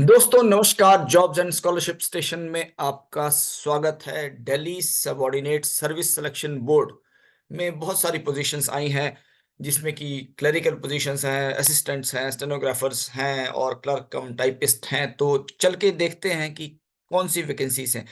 दोस्तों नमस्कार। Jobs and scholarship station में आपका स्वागत है। Delhi subordinate service selection board में बहुत सारी पोजीशंस आई हैं, जिसमें कि क्लरिकल पोजीशंस हैं, असिस्टेंट्स हैं, स्टेनोग्राफर्स हैं और क्लर्क कम टाइपिस्ट हैं। तो चल के देखते हैं कि कौन सी वैकेंसीज हैं।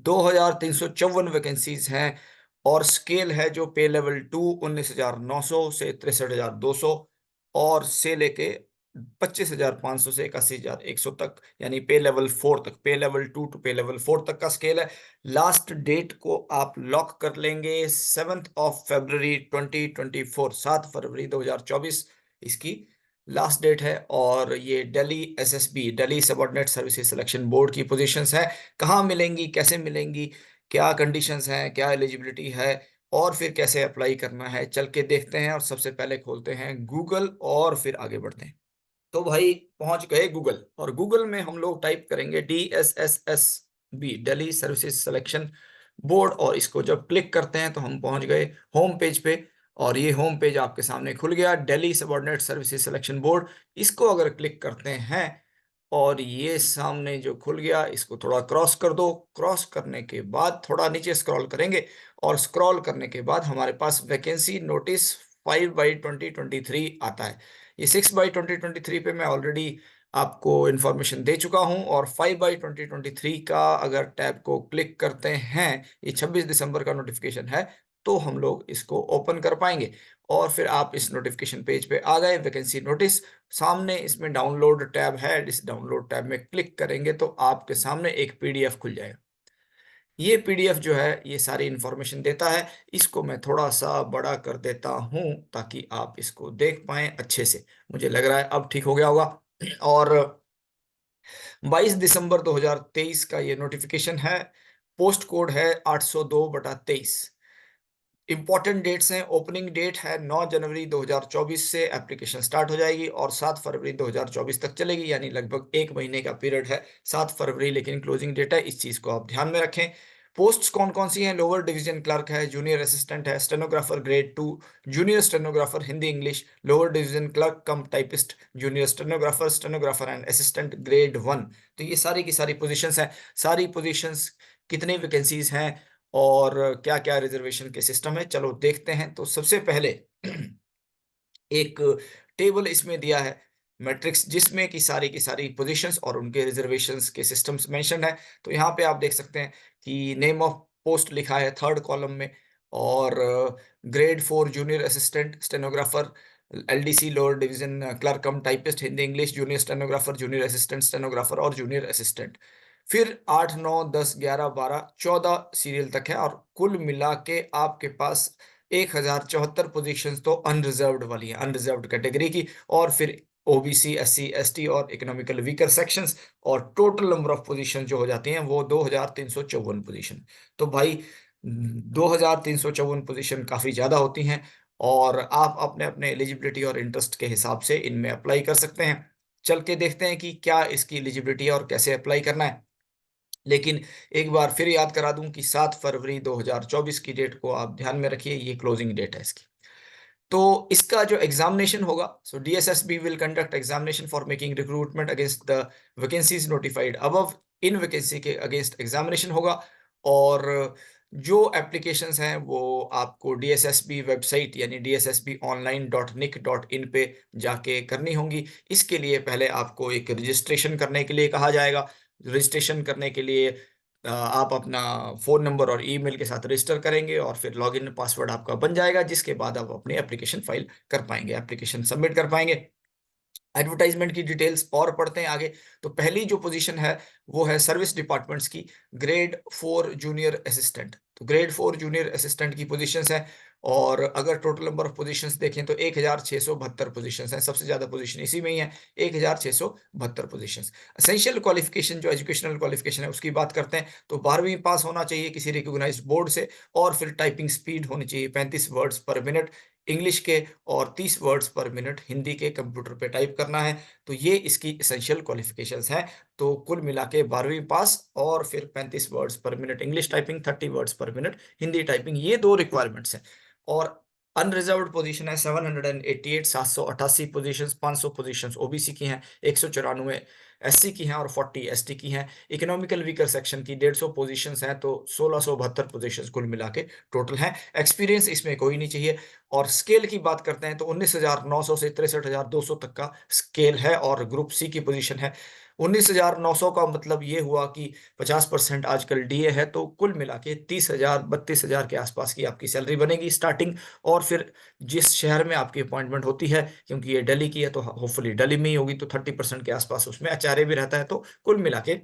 2354 वैकेंसीज हैं और स्केल है जो पे लेवल 2 19,900 से 63,200 और से लेके 25,500 से 81,100 तक, यानी पे लेवल 4 तक, पे लेवल 2 टू पे लेवल 4 तक का स्केल है। लास्ट डेट को आप लॉक कर लेंगे 7 फरवरी 2024, 7 फरवरी 2024 इसकी लास्ट डेट है। और ये Delhi SSB, Delhi subordinate services selection board की पोजीशंस है। कहाँ मिलेंगी, कैसे मिलेंगी, क्या कंडीशंस हैं, क्या एलिजिबिलिटी है और फिर कैसे अप्लाई करना है, चल के देखते हैं। और सबसे पहले खोलते हैं गूगल और फिर आगे बढ़ते हैं। तो भाई पहुंच गए गूगल, और गूगल में हम लोग टाइप करेंगे DSSSB, Delhi services selection board, और इसको जब क्लिक करते हैं तो हम पहुंच गए होम पेज पे। और ये होम पेज आपके सामने खुल गया, Delhi subordinate services selection board. इसको अगर क्लिक करते हैं और ये सामने जो खुल गया, इसको थोड़ा क्रॉस कर दो। क्रॉस करने के बाद थोड़ा नीचे स्क्रॉल करेंगे और स्क्रॉल करने के बाद हमारे पास वैकेंसी नोटिस 5/2023 आता है। ये 6/2023 पे मैं ऑलरेडी आपको इंफॉर्मेशन दे चुका हूं। और 5/2023 का अगर टैब को क्लिक करते हैं, ये 26 दिसंबर का नोटिफिकेशन है, तो हम लोग इसको ओपन कर पाएंगे। और फिर आप इस नोटिफिकेशन पेज पे आ गए, वैकेंसी नोटिस सामने, इसमें डाउनलोड टैब है। इस डाउनलोड टैब में क्लिक करेंगे तो आपके सामने एक पीडीएफ खुल जाएगा। ये पीडीएफ जो है ये सारी इंफॉर्मेशन देता है। इसको मैं थोड़ा सा बड़ा कर देता हूं ताकि आप इसको देख पाएं अच्छे से। मुझे लग रहा है अब ठीक हो गया होगा। और 22 दिसंबर 2023 का ये नोटिफिकेशन है। पोस्ट कोड है 802/23। इंपॉर्टेंट डेट्स हैं। ओपनिंग डेट है 9 जनवरी 2024 से एप्लीकेशन स्टार्ट हो जाएगी और 7 फरवरी 2024 तक चलेगी, यानी लगभग एक महीने का पीरियड है। 7 फरवरी लेकिन क्लोजिंग डेट है, इस चीज को आप ध्यान में रखें। पोस्ट्स कौन कौन सी हैं? लोअर डिवीजन क्लर्क है, जूनियर असिस्टेंट है, stenographer grade 2, junior stenographer Hindi English, lower division clerk come typist, junior stenographer, stenographer and assistant grade 1। तो ये सारी की सारी पोजीशंस हैं। सारी पोजीशंस, कितनी वैकेंसीज हैं और क्या क्या रिजर्वेशन के सिस्टम है, चलो देखते हैं। तो सबसे पहले एक टेबल इसमें दिया है, मैट्रिक्स, जिसमें की सारी पोजीशंस और उनके रिजर्वेशंस के सिस्टम्स मेंशन है। तो यहाँ पे आप देख सकते हैं कि नेम ऑफ पोस्ट लिखा है थर्ड कॉलम में, और grade 4 junior assistant stenographer, LDC lower division clerk कम typist Hindi English, junior stenographer, junior assistant stenographer और जूनियर असिस्टेंट। फिर 8 9 10 11 12 14 सीरियल तक है, और कुल मिला के आपके पास 1074 पोजीशंस तो अनरिजर्व्ड वाली है, अनरिजर्व्ड कैटेगरी की। और फिर ओबीसी, एससी, एसटी और इकोनॉमिकल वीकर सेक्शंस। और टोटल नंबर ऑफ पोजीशन जो हो जाती हैं वो 2354 पोजीशन। तो भाई 2354 पोजीशन काफी ज्यादा होती हैं, और आप अपने अपने एलिजिबिलिटी और इंटरेस्ट के हिसाब से इनमें अप्लाई कर सकते हैं। चल के देखते हैं कि क्या इसकी एलिजिबिलिटी है और कैसे अप्लाई करना है। लेकिन एक बार फिर याद करा दूं कि 7 फरवरी 2024 की डेट को आप ध्यान में रखिए, ये क्लोजिंग डेट है इसकी। तो इसका जो एग्जामिनेशन होगा, so DSSB will conduct examination for making recruitment against the vacancies notified above. इन वैकेंसी के अगेंस्ट एग्जामिनेशन होगा। और जो एप्लीकेशंस हैं वो आपको डीएसएसबी वेबसाइट यानी dssbonline.nic.in पे जाके करनी होंगी। इसके लिए पहले आपको एक रजिस्ट्रेशन करने के लिए कहा जाएगा। रजिस्ट्रेशन करने के लिए आप अपना फोन नंबर और ईमेल के साथ रजिस्टर करेंगे और फिर लॉगिन पासवर्ड आपका बन जाएगा, जिसके बाद आप अपनी एप्लीकेशन फाइल कर पाएंगे, एप्लीकेशन सबमिट कर पाएंगे। एडवर्टाइजमेंट की डिटेल्स और पढ़ते हैं आगे। तो पहली जो पोजीशन है वो है सर्विस डिपार्टमेंट्स की, ग्रेड 4 जूनियर असिस्टेंट। तो ग्रेड 4 जूनियर असिस्टेंट की पोजीशंस हैं। और अगर टोटल नंबर ऑफ पोजीशंस देखें तो 1672 पोजीशंस हैं, सबसे ज्यादा पोजीशन इसी में ही है, 1672 पोजीशंस। एसेंशियल क्वालिफिकेशन, जो एजुकेशनल क्वालिफिकेशन है उसकी बात करते हैं, तो 12वीं पास होना चाहिए किसी रिकॉग्नाइज्ड बोर्ड से। और फिर टाइपिंग स्पीड होनी चाहिए 35 वर्ड्स पर मिनट इंग्लिश के, और 30 वर्ड्स पर मिनट हिंदी के, कंप्यूटर पे टाइप करना है। तो ये इसकी एसेंशियल क्वालिफिकेशंस हैं। तो कुल मिला के 12वीं पास और फिर 35 words per minute English typing, 30 words per minute Hindi typing, ये दो रिक्वायरमेंट्स हैं। और अनरिजर्व्ड पोजीशन है 788, 788 पोजीशंस, 500 पोजीशंस ओबीसी की हैं, 194 एससी की हैं और 40 एसटी की हैं। इकोनॉमिकल वीकर सेक्शन की 150 पोजीशंस हैं, तो 1672 पोजीशंस कुल मिला के टोटल हैं। एक्सपीरियंस इसमें कोई नहीं चाहिए। और स्केल की बात करते हैं तो 19,900 से 63,200 तक का स्केल है और ग्रुप सी की पोजीशन है। 19,900 का मतलब ये हुआ कि 50% आजकल डीए है, तो कुल मिला के 30,000 32,000 के आसपास की आपकी सैलरी बनेगी स्टार्टिंग। और फिर जिस शहर में आपकी अपॉइंटमेंट होती है, क्योंकि ये दिल्ली की है तो होपफुली दिल्ली में ही होगी, तो 30% के आसपास उसमें एचआरए भी रहता है, तो कुल मिला के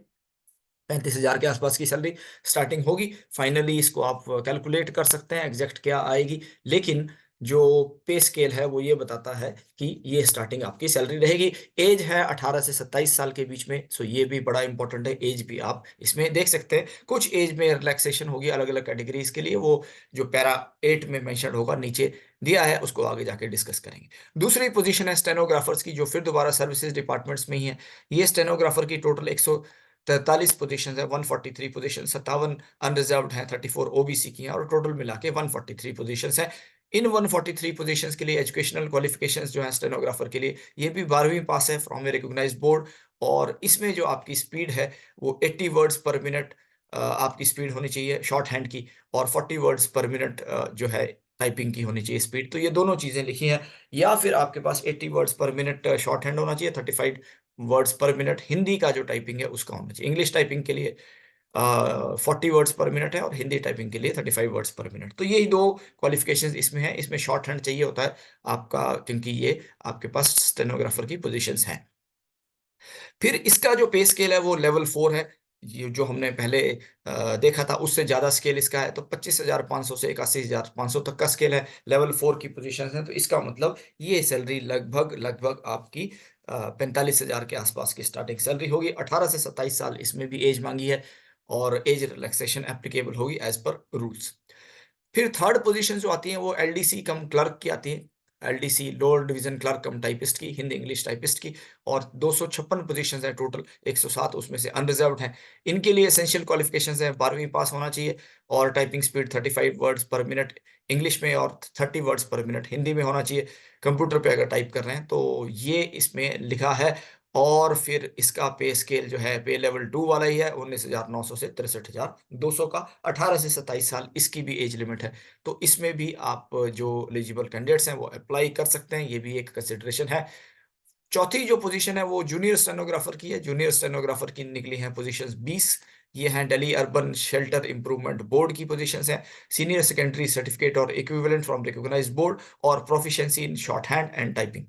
35,000 के आसपास की सैलरी स्टार्टिंग होगी। फाइनली इसको आप कैलकुलेट कर सकते हैं एग्जैक्ट क्या आएगी, लेकिन जो पे स्केल है वो ये बताता है कि ये स्टार्टिंग आपकी सैलरी रहेगी। एज है 18 से 27 साल के बीच में, सो ये भी बड़ा इंपॉर्टेंट है। एज भी आप इसमें देख सकते हैं। कुछ एज में रिलैक्सेशन होगी अलग अलग कैटेगरीज के लिए, वो जो पैरा 8 में मेंशन होगा नीचे दिया है, उसको आगे जाके डिस्कस करेंगे। दूसरी पोजीशन है स्टेनोग्राफर्स की, जो फिर दोबारा सर्विसेज डिपार्टमेंट्स में ही है। ये स्टेनोग्राफर की टोटल 143 पोजीशन है, 143 पोजीशन, 57 अनरिजर्व्ड है, 34 ओबीसी की हैं और टोटल मिला के 143 पोजीशंस हैं। इन 143 पोजीशंस के लिए एजुकेशनल क्वालिफिकेशंस जो है स्टेनोग्राफर के लिए, ये भी 12वीं पास है फ्रॉम ए रिकॉग्नाइज्ड बोर्ड। और इसमें जो आपकी स्पीड है वो 80 वर्ड्स पर मिनट आपकी स्पीड होनी चाहिए शॉर्ट हैंड की, और 40 वर्ड्स पर मिनट जो है टाइपिंग की होनी चाहिए स्पीड। तो ये दोनों चीजें लिखी हैं। या फिर आपके पास 80 words per minute short hand होना चाहिए, 35 वर्ड्स पर मिनट हिंदी का जो टाइपिंग है उसका होना चाहिए। इंग्लिश टाइपिंग के लिए 40 वर्ड्स पर मिनट है और हिंदी टाइपिंग के लिए 35 वर्ड्स पर मिनट। तो यही दो क्वालिफिकेशंस इसमें है। इसमें शॉर्ट हैंड चाहिए होता है आपका, क्योंकि ये आपके पास स्टेनोग्राफर की पोजीशंस हैं। फिर इसका जो पे स्केल है वो लेवल 4 है। ये जो हमने पहले देखा था उससे ज्यादा स्केल इसका है, तो 25,500 से 81,500 तक का स्केल है। लेवल 4 की पोजीशन है, तो इसका मतलब ये सैलरी लगभग लगभग आपकी 45,000 के आसपास की स्टार्टिंग सैलरी होगी। 18 से 27 साल इसमें भी एज मांगी है और एज रिलैक्सेशन एप्लीकेबल होगी एज पर रूल्स। फिर थर्ड पोजीशन जो आती है वो एलडीसी कम क्लर्क की आती है। एलडीसी लोअर डिवीजन क्लर्क कम टाइपिस्ट की, हिंदी इंग्लिश टाइपिस्ट की। और 256 पोजीशंस है टोटल, 107 उसमें से अनरिजर्व्ड हैं। इनके लिए एसेंशियल क्वालिफिकेशंस है 12वीं पास होना चाहिए और typing speed 35 words per minute English में और 30 वर्ड्स पर मिनट हिंदी में होना चाहिए। कंप्यूटर पे अगर टाइप कर रहे हैं तो ये इसमें लिखा है। और फिर इसका पे स्केल जो है पे लेवल 2 वाला ही है, 19,900 से 63,200 का। 18 से 27 साल इसकी भी एज लिमिट है, तो इसमें भी आप जो एलिजिबल कैंडिडेट्स हैं वो अप्लाई कर सकते हैं, ये भी एक कंसिडरेशन है। चौथी जो पोजीशन है वो जूनियर स्टेनोग्राफर की है। जूनियर स्टेनोग्राफर की निकली हैं पोजीशंस 20। ये हैं Delhi urban shelter improvement board की पोजीशंस हैं। सीनियर सेकेंडरी सर्टिफिकेट और इक्विवेलेंट फ्रॉम रिकॉग्नाइज्ड बोर्ड और proficiency in short hand and typing.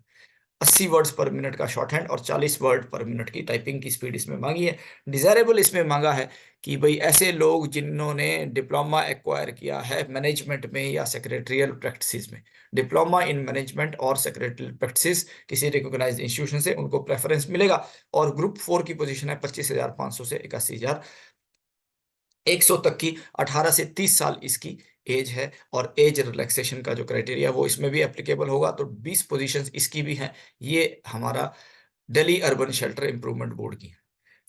80 words per minute का शॉर्ट हैंड और 40 वर्ड पर मिनट की टाइपिंग की स्पीड इसमें मांगी है। डिजायरेबल इसमें मांगा है कि भाई ऐसे लोग जिन्होंने डिप्लोमा एक्वायर किया है मैनेजमेंट में या सेक्रेटरियल प्रैक्टिसेस में, डिप्लोमा इन मैनेजमेंट और सेक्रेटरियल प्रैक्टिसेस किसी रिकॉग्नाइज्ड इंस्टीट्यूशन से, उनको प्रेफरेंस मिलेगा। और ग्रुप 4 की पोजीशन है 25,500 से 81,100 तक की। 18 से 30 साल इसकी एज है और एज रिलैक्सेशन का जो क्राइटेरिया वो इसमें भी एप्लीकेबल होगा। तो 20 पोजीशंस इसकी भी हैं। ये हमारा Delhi urban shelter improvement board की है।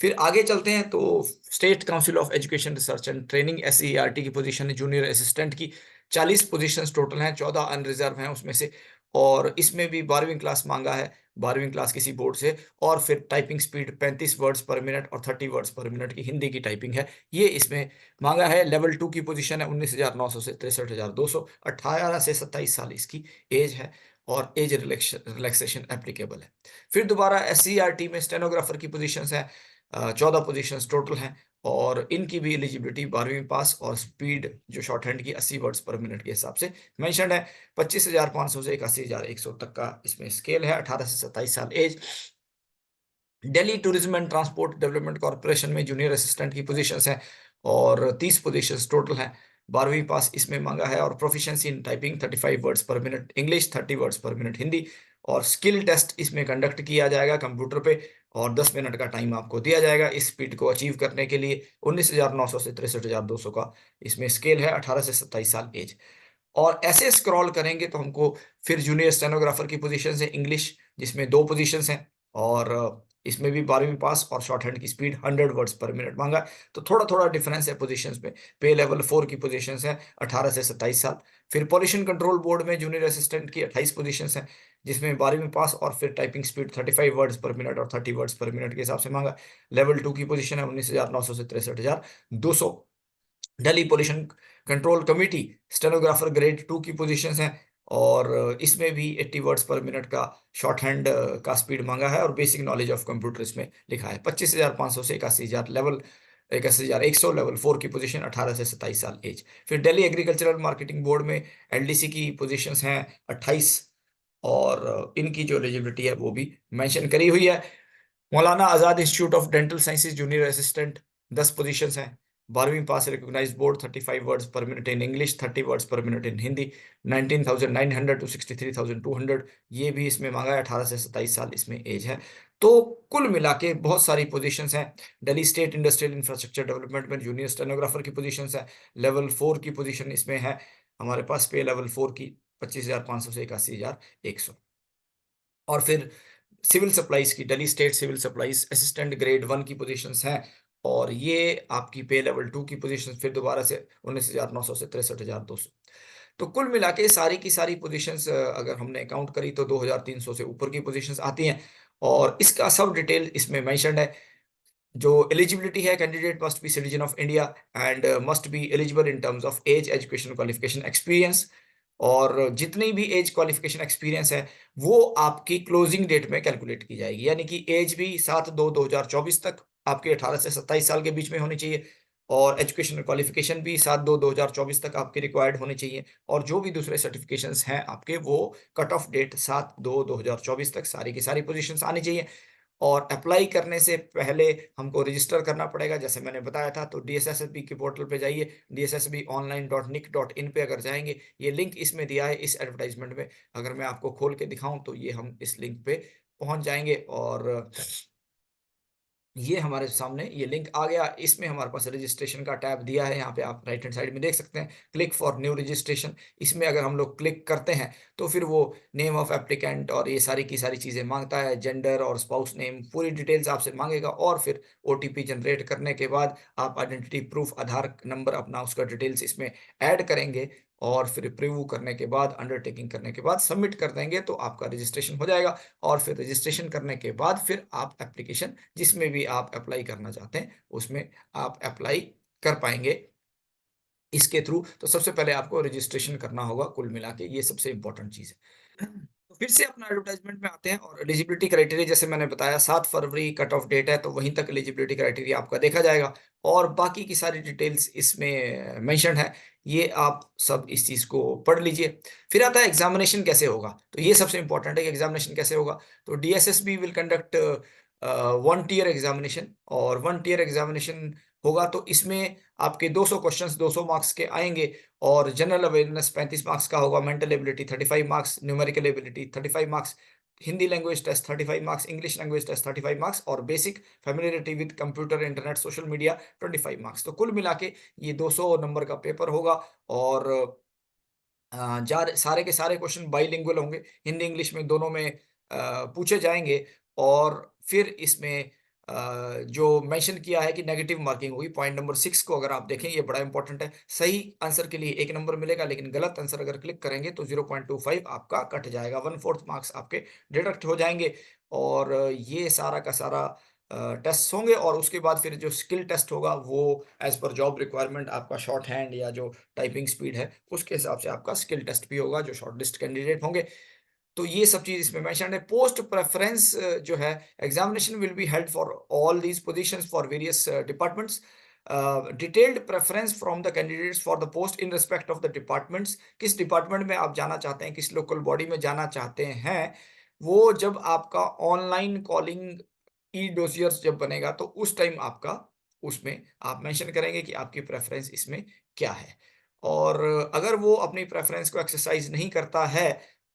फिर आगे चलते हैं तो state council of education research and training SCERT की पोजीशन है जूनियर असिस्टेंट की। 40 पोजीशंस टोटल हैं, 14 अनरिजर्व हैं उसमें से। और इसमें भी 12वीं क्लास मांगा है, 12वीं क्लास किसी बोर्ड से। और फिर typing speed 35 words per minute और 30 वर्ड्स पर मिनट की हिंदी की टाइपिंग है, ये इसमें मांगा है। लेवल 2 की पोजीशन है 19,900 से 63,200। 18 से 27 साल इसकी एज है और एज रिलैक्सेशन एप्लीकेबल है। फिर दोबारा एससीईआरटी में स्टेनोग्राफर की पोजीशंस हैं, 14 पोजीशंस टोटल हैं और इनकी भी एलिजिबिलिटी 12वीं पास और स्पीड जो शॉर्ट हैंड की 80 वर्ड्स पर मिनट के हिसाब से मेंशन है। 25,500 से 81,100 तक का इसमें स्केल है। 18 से 27 साल age. Delhi tourism and transport development corporation में जूनियर असिस्टेंट की पोजीशंस हैं और 30 पोजीशंस टोटल हैं। 12वीं पास इसमें मांगा है और proficiency in typing 35 words per minute English, 30 words per minute Hindi. और स्किल टेस्ट इसमें कंडक्ट किया जाएगा कंप्यूटर पे और 10 मिनट का टाइम आपको दिया जाएगा इस स्पीड को अचीव करने के लिए। 19,900 से 63,200 का इसमें स्केल है। 18 से 27 साल एज। और ऐसे स्क्रॉल करेंगे तो हमको फिर जूनियर स्टेनोग्राफर की पोजीशन है इंग्लिश, जिसमें 2 पोजीशंस हैं और इसमें भी 12वीं पास और शॉर्ट हैंड की स्पीड 100 वर्ड्स पर मिनट मांगा है। तो थोड़ा-थोड़ा डिफरेंस है पोजीशंस में। पे लेवल 4 की पोजीशंस है 18 से 27 साल। फिर पॉल्यूशन कंट्रोल बोर्ड में जूनियर असिस्टेंट की 28 पोजीशंस हैं, जिसमें 12वीं पास और फिर typing speed 35 words per minute और 30 वर्ड्स पर मिनट के हिसाब से मांगा। लेवल 2 की पोजीशन है 19,900 से 63,200। Delhi pollution control committee stenographer grade 2 की पोजीशंस हैं और इसमें भी 80 वर्ड्स पर मिनट का शॉर्ट हैंड का स्पीड मांगा है और बेसिक नॉलेज ऑफ कंप्यूटर इसमें लिखा है। 25,500 से 81,000 लेवल 81,100 लेवल 4 की पोजीशन 18 से 27 साल एज। फिर दिल्ली एग्रीकल्चरल मार्केटिंग बोर्ड में एलडीसी की पोजीशंस हैं 28 और इनकी जो एलिजिबिलिटी है वो भी मेंशन करी हुई है। Maulana Azad institute of dental sciences junior assistant 10 positions हैं। 12वीं pass recognised board 35 words per minute in English, 30 words per minute in Hindi. 19,900 to 63,200 ये भी इसमें मांगा है। 18 से 27 साल इसमें एज है। तो कुल मिला के बहुत सारी पोजीशंस हैं। Delhi state industrial infrastructure development में जूनियर स्टेनोग्राफर की पोजीशंस है। लेवल 4 की पोजीशन इसमें है हमारे पास। पे लेवल 4 की 25,500 से 81,100। और फिर सिविल सप्लाईज की Delhi state civil supplies assistant grade 1 की पोजीशंस हैं और ये आपकी पे लेवल 2 की पोजीशन फिर दोबारा से 19,900 से 63,200। तो कुल मिला के सारी की सारी पोजीशंस अगर हमने काउंट करी तो 2,300 से ऊपर की पोजीशंस आती हैं और इसका सब डिटेल इसमें मेंशन्ड है। जो एलिजिबिलिटी है, candidate must be citizen of India and must be eligible in terms of age, education qualification, experience. और जितनी भी एज क्वालिफिकेशन एक्सपीरियंस है वो आपकी क्लोजिंग डेट में कैलकुलेट की जाएगी, यानी कि एज भी 7/2/2024 तक आपके 18 से 27 साल के बीच में होनी चाहिए और एजुकेशन क्वालिफिकेशन भी 7/2/2024 तक आपकी रिक्वायर्ड होनी चाहिए और जो भी दूसरे सर्टिफिकेशंस हैं आपके वो कट ऑफ डेट 7/2/2024 तक सारी की सारी पोजीशंस आनी चाहिए। और अप्लाई करने से पहले हमको रजिस्टर करना पड़ेगा जैसे मैंने बताया था। तो डीएसएसबी के पोर्टल पे जाइए, dssbonline.nic.in पे अगर जाएंगे, ये लिंक इसमें दिया है इस एडवर्टाइजमेंट में। अगर मैं आपको खोल के दिखाऊं तो ये हम इस लिंक पे पहुंच जाएंगे और ये हमारे सामने ये लिंक आ गया। इसमें हमारे पास रजिस्ट्रेशन का टैब दिया है, यहाँ पे आप राइट हैंड साइड में देख सकते हैं क्लिक फॉर न्यू रजिस्ट्रेशन। इसमें अगर हम लोग क्लिक करते हैं तो फिर वो नेम ऑफ एप्लीकेंट और ये सारी की सारी चीज़ें मांगता है, जेंडर और स्पाउस नेम पूरी डिटेल्स आपसे मांगेगा और फिर ओटीपी जनरेट करने के बाद आप आइडेंटिटी प्रूफ आधार नंबर अपना उसका डिटेल्स इसमें ऐड करेंगे और फिर प्रीव्यू करने के बाद अंडरटेकिंग करने के बाद सबमिट कर देंगे तो आपका रजिस्ट्रेशन हो जाएगा। और फिर रजिस्ट्रेशन करने के बाद फिर आप एप्लीकेशन जिसमें भी आप अप्लाई करना चाहते हैं उसमें आप अप्लाई कर पाएंगे इसके थ्रू। तो सबसे पहले आपको रजिस्ट्रेशन करना होगा, कुल मिला के ये सबसे इंपॉर्टेंट चीज़ है। तो फिर से अपना एडवर्टाइजमेंट में आते हैं और एलिजिबिलिटी क्राइटेरिया जैसे मैंने बताया 7 फरवरी कट ऑफ डेट है तो वहीं तक एलिजिबिलिटी क्राइटेरिया आपका देखा जाएगा और बाकी की सारी डिटेल्स इसमें मेंशन है। ये आप सब इस चीज़ को पढ़ लीजिए। फिर आता है एग्जामिनेशन कैसे होगा, तो ये सबसे इंपॉर्टेंट है कि एग्जामिनेशन कैसे होगा। तो DSSB will conduct 1 tier examination और 1 टियर एग्जामिनेशन होगा तो इसमें आपके 200 क्वेश्चंस 200 मार्क्स के आएंगे और जनरल अवेयरनेस 35 मार्क्स का होगा, mental ability 35 marks, numerical ability 35 marks, Hindi language test 35 marks, English language test 35 marks और basic familiarity with computer, internet, social media 25 marks. तो कुल मिला के ये 200 नंबर का पेपर होगा और सारे के सारे क्वेश्चन बाइलिंगुअल होंगे, हिंदी इंग्लिश में दोनों में पूछे जाएंगे और फिर इसमें जो मेंशन किया है कि नेगेटिव मार्किंग होगी। पॉइंट नंबर 6 को अगर आप देखें ये बड़ा इंपॉर्टेंट है। सही आंसर के लिए 1 नंबर मिलेगा लेकिन गलत आंसर अगर क्लिक करेंगे तो 0.25 आपका कट जाएगा, 1/4 मार्क्स आपके डिडक्ट हो जाएंगे। और ये सारा का सारा टेस्ट होंगे और उसके बाद फिर जो स्किल टेस्ट होगा वो एज पर जॉब रिक्वायरमेंट आपका शॉर्ट हैंड या जो टाइपिंग स्पीड है उसके हिसाब से आपका स्किल टेस्ट भी होगा जो शॉर्टलिस्ट कैंडिडेट होंगे। तो ये सब चीज इसमें मेंशन है। पोस्ट प्रेफरेंस जो है examination will be held for all these positions for various departments. Detailed preference from the candidates for the post in respect of the departments, किस डिपार्टमेंट में आप जाना चाहते हैं, किस लोकल बॉडी में जाना चाहते हैं, वो जब आपका ऑनलाइन कॉलिंग ई डोसियर्स जब बनेगा तो उस टाइम आपका उसमें आप मेंशन करेंगे कि आपकी प्रेफरेंस इसमें क्या है। और अगर वो अपनी प्रेफरेंस को एक्सरसाइज नहीं करता है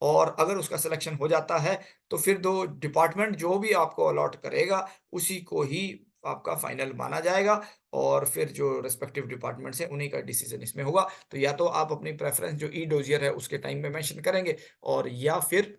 और अगर उसका सिलेक्शन हो जाता है तो फिर दो डिपार्टमेंट जो भी आपको अलॉट करेगा उसी को ही आपका फाइनल माना जाएगा और फिर जो रिस्पेक्टिव डिपार्टमेंट्स हैं उन्हीं का डिसीजन इसमें होगा। तो या तो आप अपनी प्रेफरेंस जो ई डोजियर है उसके टाइम में मेंशन करेंगे और या फिर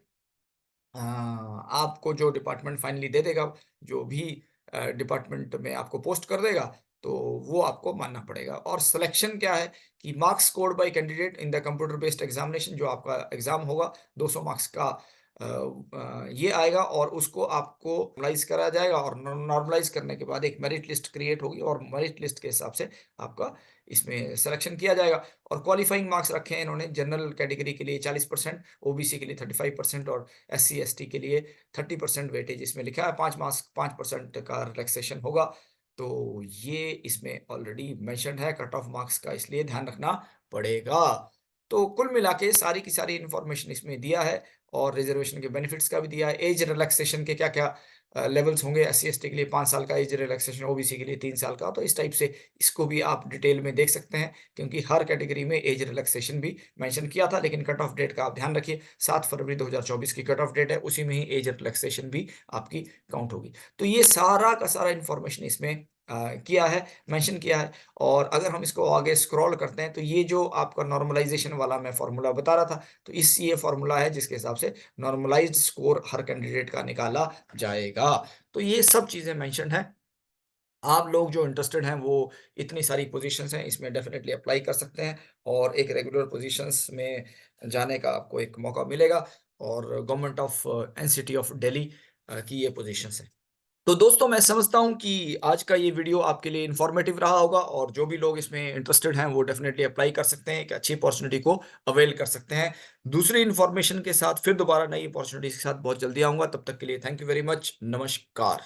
आपको जो डिपार्टमेंट फाइनली दे देगा, जो भी डिपार्टमेंट में आपको पोस्ट कर देगा, तो वो आपको मानना पड़ेगा। और सिलेक्शन क्या है कि marks scored by candidate in the computer based examination, जो आपका एग्जाम होगा 200 मार्क्स का ये आएगा और उसको आपको नॉर्मलाइज करा जाएगा और नॉर्मलाइज करने के बाद एक मेरिट लिस्ट क्रिएट होगी और मेरिट लिस्ट के हिसाब से आपका इसमें सिलेक्शन किया जाएगा। और क्वालिफाइंग मार्क्स रखे हैं इन्होंने जनरल कैटेगरी के लिए 40%, ओबीसी के लिए 35% और एससी एसटी के लिए 30% वेटेज इसमें लिखा है। 5% का रिलैक्सेशन होगा। तो ये इसमें ऑलरेडी मेंशन्ड है कट ऑफ मार्क्स का, इसलिए ध्यान रखना पड़ेगा। तो कुल मिला के सारी की सारी इन्फॉर्मेशन इसमें दिया है और रिजर्वेशन के बेनिफिट्स का भी दिया है। एज रिलैक्सेशन के क्या-क्या लेवल्स होंगे, एससी एसटी के लिए 5 साल का एज रिलैक्सेशन, ओबीसी के लिए 3 साल का। तो इस टाइप से इसको भी आप डिटेल में देख सकते हैं, क्योंकि हर कैटेगरी में एज रिलैक्सेशन भी मेंशन किया था। लेकिन कट ऑफ डेट का आप ध्यान रखिए, 7 फरवरी 2024 की कट ऑफ डेट है, उसी में ही एज रिलैक्सेशन भी आपकी काउंट होगी। तो ये सारा का सारा इन्फॉर्मेशन इसमें किया है, मेंशन किया है। और अगर हम इसको आगे स्क्रॉल करते हैं, तो ये जो आपका नॉर्मलाइजेशन वाला मैं फॉर्मूला बता रहा था, तो ये फॉर्मूला है जिसके हिसाब से नॉर्मलाइज्ड स्कोर हर कैंडिडेट का निकाला जाएगा। तो ये सब चीज़ें मेंशन्ड हैं। आप लोग जो इंटरेस्टेड हैं वो इतनी सारी पोजीशंस हैं, इसमें डेफिनिटली अप्लाई कर सकते हैं और एक रेगुलर पोजीशंस में जाने का आपको एक मौका मिलेगा। और government of NCT of Delhi की ये पोजीशंस हैं। तो दोस्तों, मैं समझता हूँ कि आज का ये वीडियो आपके लिए इन्फॉर्मेटिव रहा होगा और जो भी लोग इसमें इंटरेस्टेड हैं वो डेफिनेटली अप्लाई कर सकते हैं, एक अच्छी अपॉर्चुनिटी को अवेल कर सकते हैं। दूसरी इन्फॉर्मेशन के साथ फिर दोबारा नई अपॉर्चुनिटी के साथ बहुत जल्दी आऊँगा। तब तक के लिए थैंक यू वेरी मच। नमस्कार।